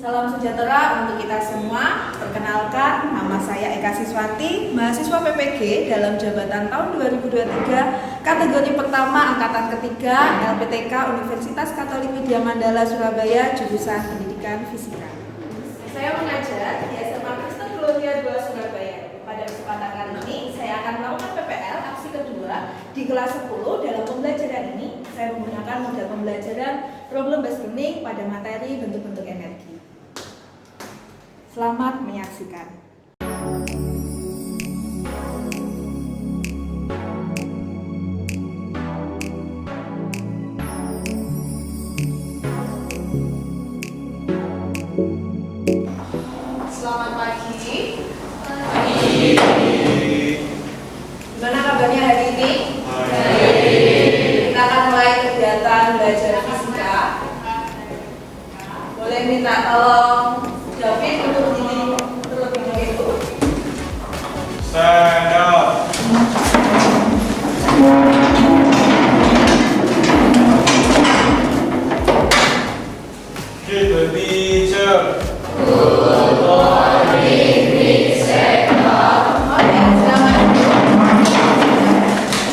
Salam sejahtera untuk kita semua. Perkenalkan, nama saya Eka Siswanti, mahasiswa PPG dalam jabatan tahun 2023, kategori pertama angkatan ketiga LPTK Universitas Katolik Widya Mandala Surabaya, jurusan Pendidikan Fisika. Saya mengajar di SMA Kristen Gloria 2 Surabaya. Pada kesempatan kali ini, saya akan melakukan PPL aksi kedua di kelas 10. Dalam pembelajaran ini, saya menggunakan model pembelajaran problem based learning pada materi bentuk-bentuk energi. Selamat menyaksikan. Selamat pagi. Gimana kabarnya hari ini? Kita akan mulai kegiatan belajar fisika. Boleh minta tolong David untuk berdiri terlebih dahulu. Stand up. Give the teacher. Oke, selamat.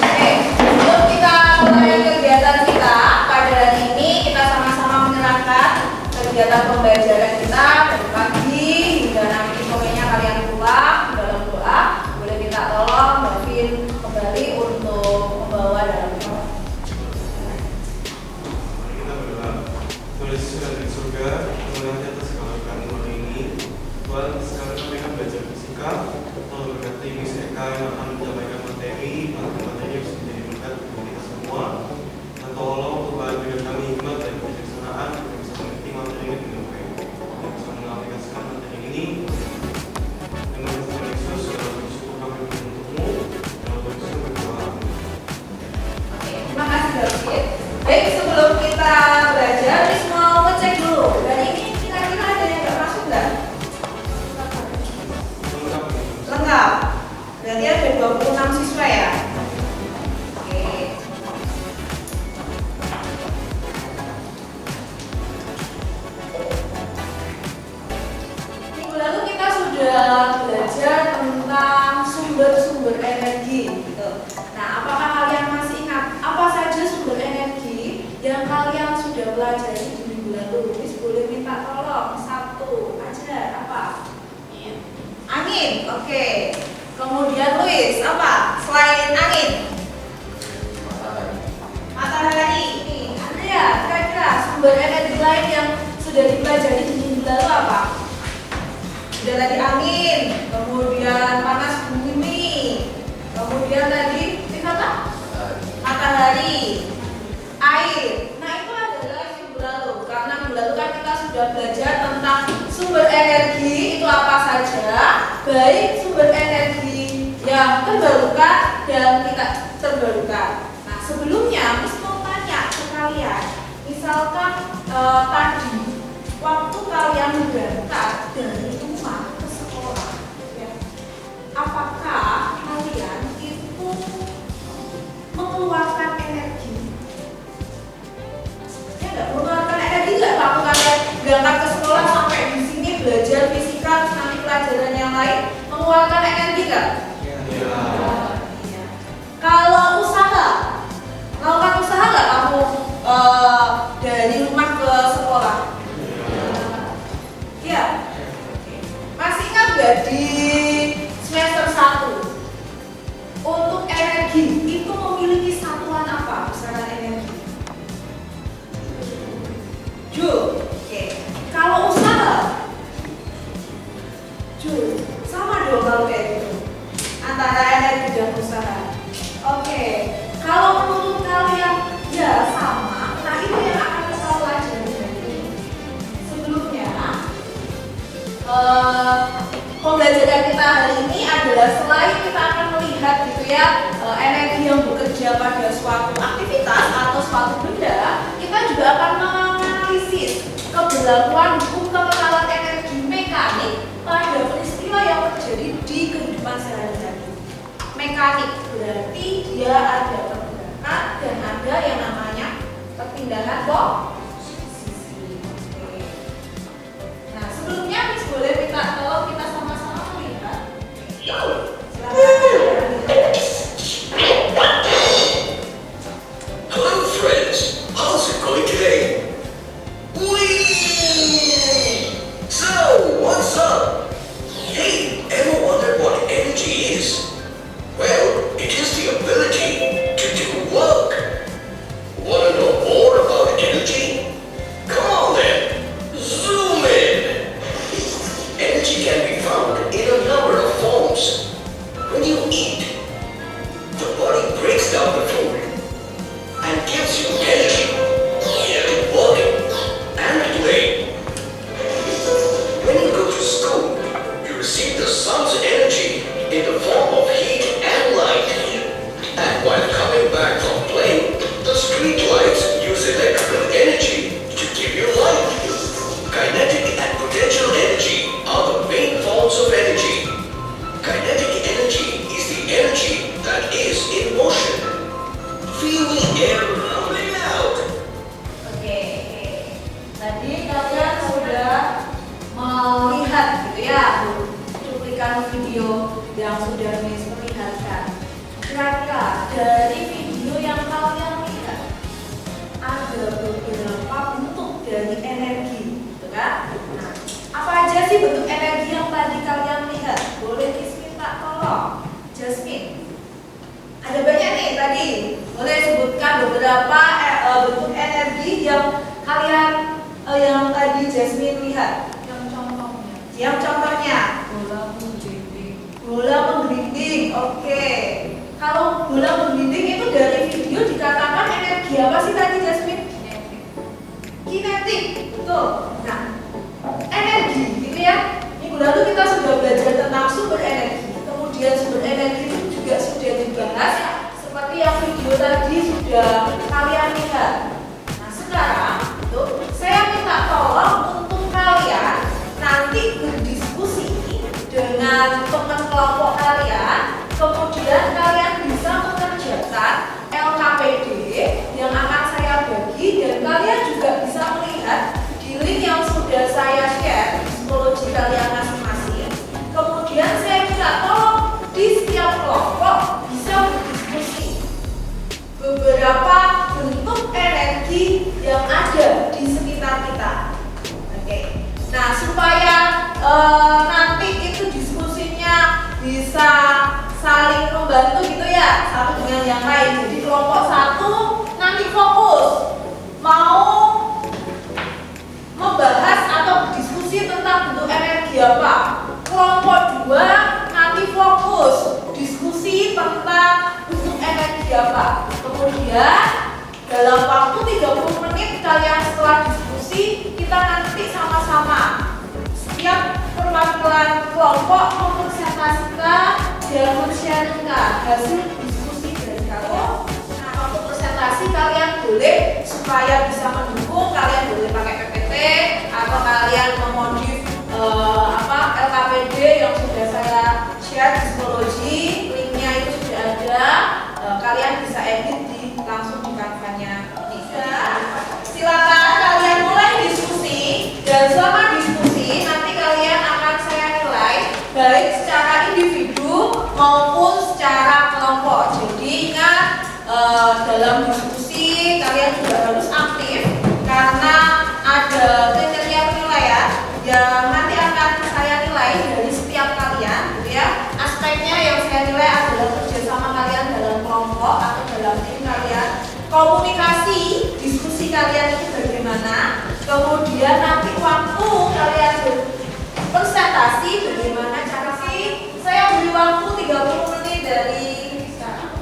Oke, sebelum kita mulai kegiatan kita pada hari ini, kita sama-sama menyerahkan kegiatan pembelajaran kita dari pagi hingga nanti sorenya kalian pulang dalam doa. Boleh minta tolong Davin kembali untuk membawa dalam doa. Mari kita berdoa. Tuhan Yesus yang ada di surga, terima kasih atas segala kami hari ini. Tuhan, sekarang kami akan belajar fisika. Tolong berkati Miss Eka yang akan menyampaikan materi yang bisa menjadi berkat bagi kita semua. Dan tolong Tuhan berikan kami hikmat dan kebijaksanaan yang bisa mengerti materi ini dengan baik, yang bisa mengaplikasikan materi ini. Dengan Tuhan Yesus, dalam bersyukur kami untukmu, dalam bersyukur berdoa. Oke, terima kasih David. Baik, sebelum kita belajar, Miss mau ngecek dulu. Dari ini kira-kira ada yang nggak masuk nggak? Lengkap. Berarti ada 26 siswa ya? Oke. Minggu lalu kita sudah belajar tentang sumber-sumber energi gitu. Nah, apakah kalian masih ingat apa saja sumber energi yang kalian sudah pelajari di minggu lalu? Miss boleh minta tolong satu aja, apa? Angin, oke. Kemudian Luis, apa? Selain angin? Matahari. Nih, Andrea, kira-kira sumber energi lain yang sudah dipelajari di minggu lalu apa? Sudah tadi angin, kemudian panas bumi, kemudian tadi apa? Matahari, air. Nah, itu adalah minggu lalu. Karena minggu lalu kan kita sudah belajar tentang sumber energi itu apa saja, baik sumber energi yang terbarukan dan tidak terbarukan. Nah, sebelumnya Miss mau tanya ke kalian, misalkan tadi waktu kalian berangkat dari rumah ke sekolah, ya, apakah kalian itu mengeluarkan energi? Ya nggak, mengeluarkan energi nggak waktu kalian berangkat ke sekolah sampai di sini belajar fisika, terus nanti pelajaran yang lain, mengeluarkan energi nggak? Ya. Iya. Kalau usaha, melakukan usaha nggak kamu dari rumah ke sekolah? Iya. Masih ingat nggak di semester 1 untuk energi itu memiliki satuan apa? Besaran energi? Joule. Oke. Kalau usaha, Joule. Sama dong kalau kayak gitu. Antara energi dan usaha. Oke. Kalau menurut kalian ya sama. Nah, itu yang akan kita pelajari hari ini. Sebelumnya, pembelajaran kita hari ini adalah selain kita akan melihat gitu ya energi yang bekerja pada suatu aktivitas atau suatu benda, kita juga akan menganalisis keberlakuan hukum kekekalan energi mekanik pada peristiwa yang terjadi di kehidupan sehari-hari. Mekanik berarti dia ada pergerakan dan ada yang namanya perpindahan posisi. ya, cuplikan video yang sudah Miss perlihatkan. Kira-kira dari video yang kalian lihat ada beberapa bentuk dari energi, gitu kan? Nah, apa aja sih bentuk energi yang tadi kalian lihat? Boleh Miss minta tolong, Jasmine. Ada banyak nih tadi. Boleh sebutkan beberapa bentuk energi yang kalian yang tadi Jasmine lihat. Yang contohnya bola menggelinding. Oke. Kalau bola menggelinding itu dari video dikatakan energi apa sih tadi Jasmine? Kinetik. Betul. Nah, energi gitu ya. Minggu lalu kita sudah belajar tentang sumber energi. Kemudian sumber energi itu juga sudah dibahas seperti yang video tadi sudah kalian lihat. Nah, sekarang itu saya minta tolong untuk kalian nanti berdiskusi dengan teman kelompok kalian, kemudian kalian bisa mengerjakan LKPD yang akan saya bagi, dan kalian juga bisa melihat di link yang sudah saya share di psikologi kalian masing-masing. Kemudian saya minta tolong di setiap kelompok bisa berdiskusi beberapa bentuk energi yang ada di sekitar kita. Oke. Nah, supaya nanti itu diskusinya bisa saling membantu gitu ya, satu dengan yang lain. Jadi kelompok satu nanti fokus mau membahas atau diskusi tentang bentuk energi apa. Kelompok dua nanti fokus diskusi tentang bentuk energi apa. Kemudian dalam waktu 30 menit kalian setelah diskusi, kita nanti sama-sama setiap perwakilan kelompok mempresentasikan dan men-sharingkan hasil diskusi dari kalian. Nah, waktu presentasi kalian boleh, supaya bisa mendukung, kalian boleh pakai PPT atau kalian memodif LKPD yang sudah saya share di psikologi, linknya itu sudah ada. Kalian bisa edit langsung di kanvanya. Silakan kalian mulai diskusi, dan selama diskusi nanti kalian akan saya nilai baik secara individu maupun secara kelompok. Jadi ingat, dalam diskusi kalian juga harus aktif karena ada kriteria penilaian yang nanti akan saya nilai dari setiap kalian, gitu ya. Aspeknya yang saya nilai adalah kerjasama kalian dalam kelompok atau dalam tim kalian, komunikasi diskusi kalian itu bagaimana, kemudian nanti waktu kalian berpresentasi bagaimana cara sih. Saya beri waktu 30 menit dari sekarang.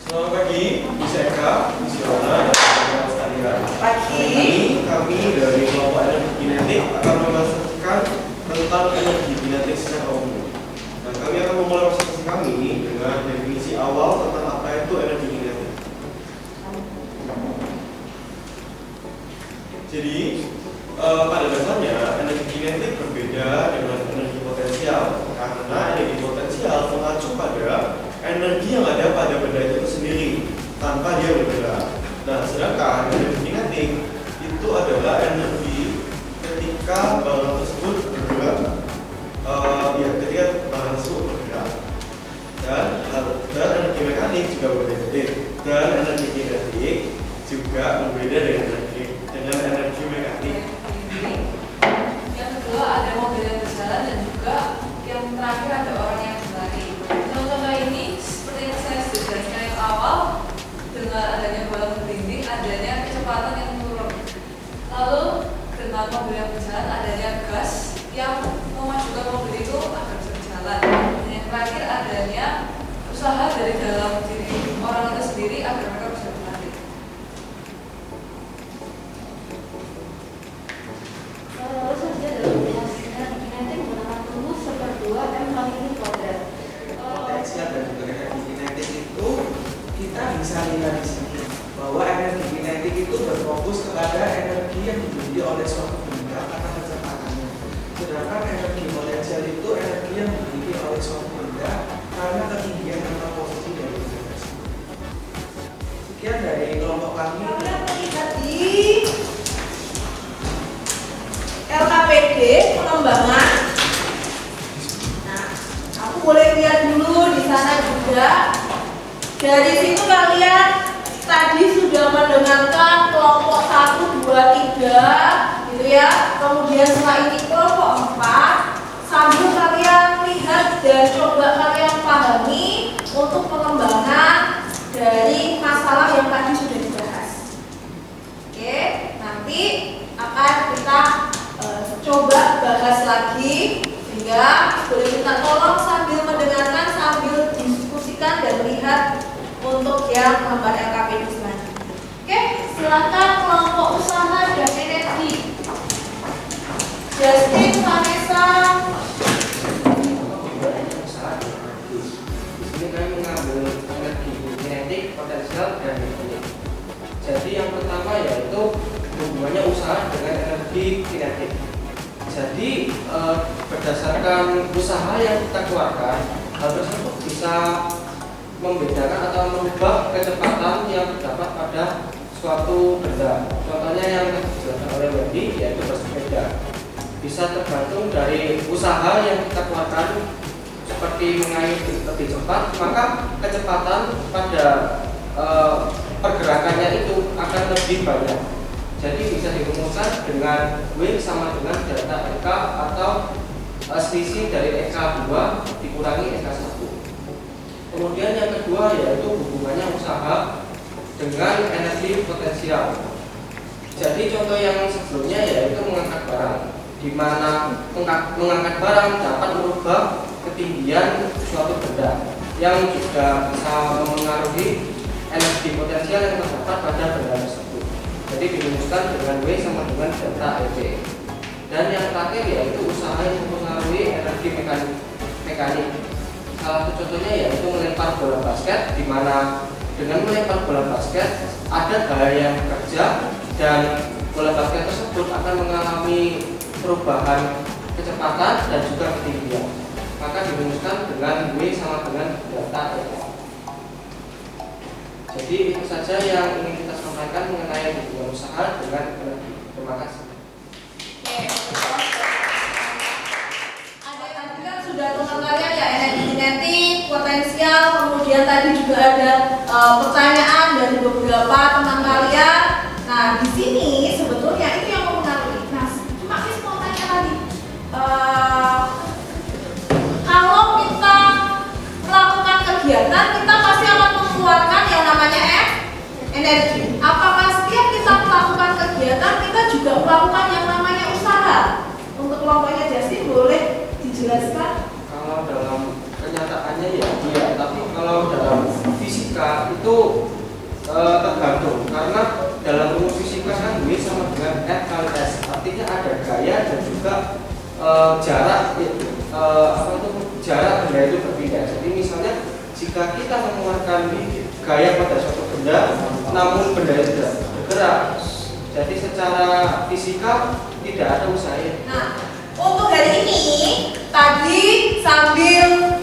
Selamat pagi, Miss Eka, Miss Yona, dan teman-teman sekalian. Pagi. Hari ini kami dari kelompok energi kinetik akan membahaskan tentang energi kinetik secara umum. Dan kami akan memulai presentasi kami dengan definisi awal tentang apa itu energi kinetik. Jadi, pada dasarnya energi kinetik berbeda dengan energi potensial karena energi potensial mengacu pada energi yang ada pada benda itu sendiri tanpa dia bergerak. Nah, sedangkan energi kinetik itu adalah energi ketika barang tersebut bergerak, ketika barang tersebut bergerak. Dan energi mekanik juga berbeda. Dan energi kinetik juga berbeda dengan energi mekanik. Yang kedua ada mobil yang berjalan dan juga yang terakhir ada orang yang berlari. Contoh-contoh ini seperti yang saya sudah jelaskan yang awal, dengan adanya bola berdinding adanya kecepatan yang turun. Lalu dengan mobil yang berjalan adanya gas yang memajukan mobil itu agar bisa berjalan. Dan yang terakhir adanya usaha dari dalam diri orang itu sendiri agar mereka bisa berlari. Lalu saja dalam energi kinetik menggunakan rumus seperdua M kali ini kuadrat. Potensial dan juga energi kinetik itu kita bisa lihat di sini bahwa energi kinetik itu berfokus kepada energi yang dimiliki oleh suatu benda karena kecepatannya. Sedangkan energi potensial itu energi yang dimiliki oleh suatu benda karena ketinggian atau posisi dari benda tersebut. Sekian dari kelompok kami. Kalian melihat di LKPD pengembangan. Nah, aku boleh lihat dulu di sana juga. Dari situ kalian tadi sudah mendengarkan kelompok 1, 2, 3 gitu ya. Kemudian setelah ini kelompok 4. Sambil kalian lihat dan coba kalian pahami untuk pengembangan dari masalah yang tadi sudah dibahas. Oke, nanti akan kita coba bahas lagi, sehingga boleh minta tolong sambil mendengarkan, sambil diskusikan dan melihat untuk yang gambar LKPD selanjutnya. Oke, silakan kelompok usaha dan energi. Justin, Vanessa. Di sini kami mengambil energi kinetik, potensial, dan mekanik. Jadi yang pertama yaitu hubungannya usaha dengan energi kinetik. Jadi berdasarkan usaha yang kita keluarkan, hal tersebut bisa membedakan atau merubah kecepatan yang terdapat pada suatu benda. Contohnya yang dijelaskan oleh Wendy yaitu bersepeda. Bisa tergantung dari usaha yang kita keluarkan, seperti mengayuh lebih cepat, maka kecepatan pada pergerakannya itu akan lebih banyak. Jadi bisa dirumuskan dengan W sama dengan delta EK atau selisih dari EK2 dikurangi EK1. Kemudian yang kedua yaitu hubungannya usaha dengan energi potensial. Jadi contoh yang sebelumnya yaitu mengangkat barang, di mana mengangkat barang dapat merubah ketinggian suatu benda yang juga bisa memengaruhi energi potensial yang terdapat pada benda tersebut. Jadi dirumuskan dengan W sama dengan delta ET. Dan yang terakhir yaitu usaha yang mempengaruhi energi mekanik. Salah satu contohnya yaitu melempar bola basket, di mana dengan melempar bola basket ada gaya yang bekerja dan bola basket tersebut akan mengalami perubahan kecepatan dan juga ketinggian. Maka dirumuskan dengan W sama dengan delta ET. Jadi itu saja yang ingin kita sampaikan mengenai hubungan usaha dengan energi. Terima kasih. Ada tadi kan sudah tentang kalian ya energi kinetik, potensial, kemudian tadi juga ada pertanyaan dari beberapa teman kalian. Nah di sini sebetulnya itu yang mempengaruhi. Nah cuma Chris mau tanya tadi, kalau kita melakukan kegiatan kita pasti akan mengeluarkan yang namanya energi. Apakah setiap kita melakukan kegiatan kita juga melakukan yang namanya usaha? Untuk kelompoknya Justin boleh dijelaskan? Kalau dalam kenyataannya ya iya, tapi kalau dalam fisika itu itu tergantung, karena dalam rumus fisika kan W sama dengan F kali S, artinya ada gaya dan juga jarak jarak benda itu berpindah. Jadi misalnya jika kita mengeluarkan gaya pada suatu benda, namun benda itu tidak bergerak, jadi secara fisika tidak ada usahanya. Nah, untuk hari ini tadi sambil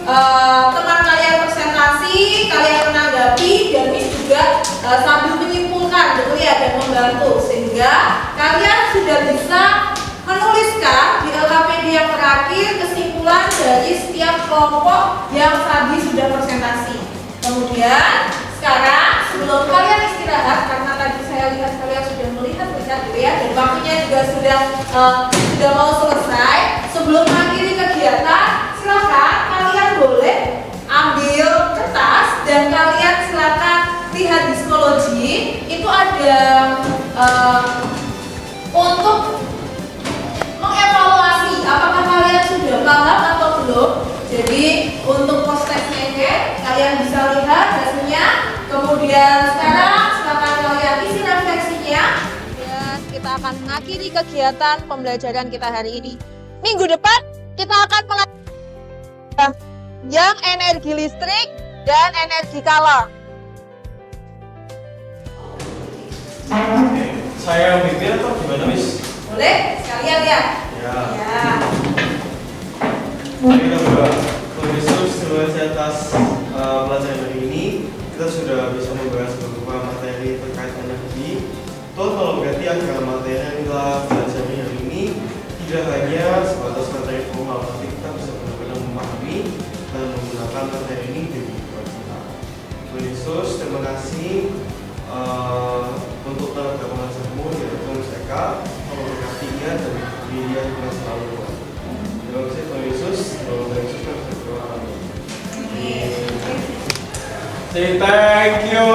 teman kalian presentasi, kalian menanggapi, dan Miss juga sambil menyimpulkan, betul ya, dan membantu, sehingga kalian sudah bisa menuliskan di LKPD yang terakhir kesimpulan dari setiap kelompok yang tadi sudah presentasi. Kemudian sekarang sebelum kalian istirahat, karena tadi saya lihat kalian sudah melihat gitu ya, dan waktunya juga sudah mau selesai. Sebelum mengakhiri kegiatan, silakan kalian boleh ambil kertas dan kalian silakan lihat di psikologi. Itu ada untuk mengevaluasi apakah kalian sudah paham atau belum. Jadi untuk post-testnya ini kalian bisa lihat hasilnya. Kemudian sekarang silakan kalian isi refleksinya. Dan kita akan mengakhiri kegiatan pembelajaran kita hari ini. Minggu depan kita akan mengajar yang energi listrik dan energi color. Saya mikir atau gimana, Miss? Boleh sekalian ya? Ya. Ya. Mari kita berdoa. Tuhan Yesus, terima kasih atas pelajaran hari ini. Kita sudah bisa membahas beberapa materi terkait energi. Tuhan tolong berarti agar materi yang kita pelajari hari ini tidak hanya sebatas materi formal, tapi kita bisa benar-benar memahami dan menggunakan materi ini di kehidupan kita. Tuhan Yesus, terima kasih untuk tenaga pengajarmu yaitu Tuhan Eka, tolong berkatinya dan dia juga selalu kuat. Terima kasih Tuhan Yesus, Tuhan Yesus kami berdoa. Amin. Say thank you.